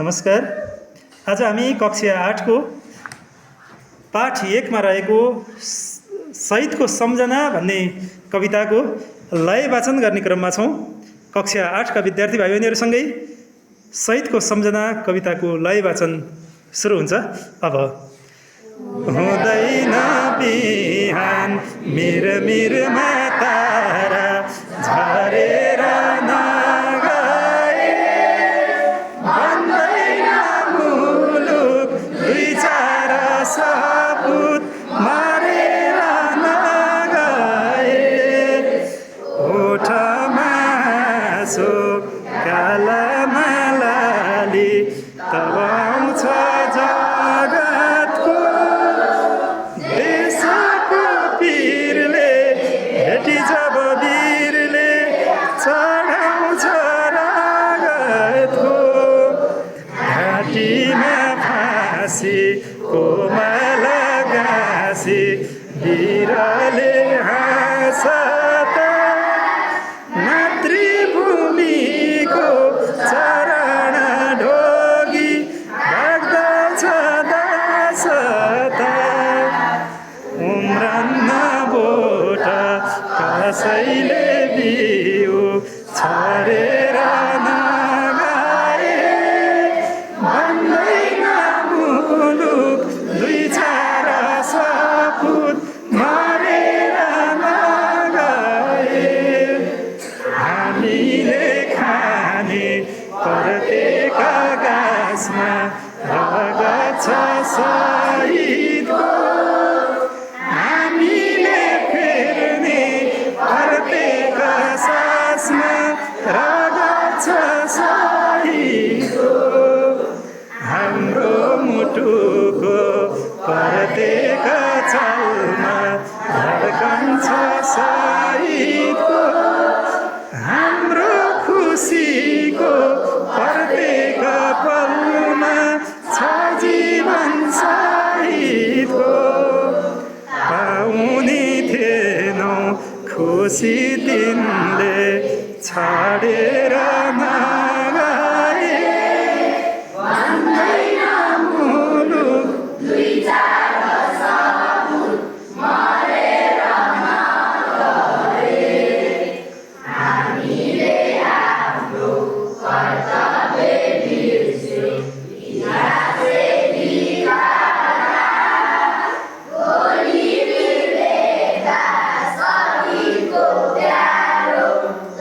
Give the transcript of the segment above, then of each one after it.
नमस्कार। आज हामी कक्षा 8 को पाठ 1 मा रहेको शहीदको सम्झना भन्ने कविताको लय वाचन गर्ने क्रममा छौँ। कक्षा 8 का विद्यार्थी भाइ बहिनीहरूसँगै शहीदको सम्झना कविताको लय वाचन सुरु हुन्छ। अब हुँदैन बिहान मिरमिरमा तारा झरेर नगए, भन्दैन मुलुक दुई चार सपुत मरेर नगए। ओठमा हाँसो गालामा लाली तब आउँछ जगतको देशको पीरले भेटी जब वीरले चढाउँछ रगतको। घाँटीमा फाँसी कोमल गाँसी वीरले हाँस मातृभूमिको चरण ढोगी भाग्दछ दासता। उम्रन्न बोट कसैले बिउ छरेर नगए, भन्दैन मुलुक दुई चार सपुत मरेर नगए। हामीले खाने प्रत्येक गाँसमा रगत छ शहीदको, हामीले फेर्ने प्रत्येक सासमा रगत छ शहीदको। हाम्रो मुटुको प्रत्येक चालमा धड्कन छ शहीदको। हाम्रो खुसीको प्रत्येक पलमा छ जीवन शहीदको। पाउने थिएनौँ खुसी तिनले छाडेर नगए, भन्दैन मुलुक दुई चार सपुत मरेर नगए। हामीले आफ्नो कर्तव्य बिर्स्यौँ, इतिहासले बिगार्दा। गोलीले लेख्दा शहीदको प्यारो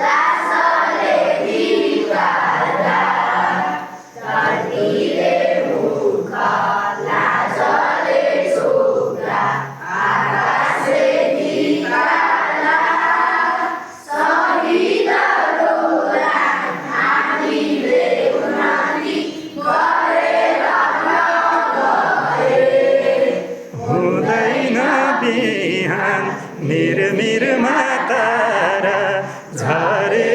लासले बिगार्दा। धरतीले मुख लाजले छोप्दा, आकाशले बिगार्दा। शहीदहरूलाई हामीले उन्नति गरेर नगए। हुँदैन बिहान मिरमिरमा तारा झरे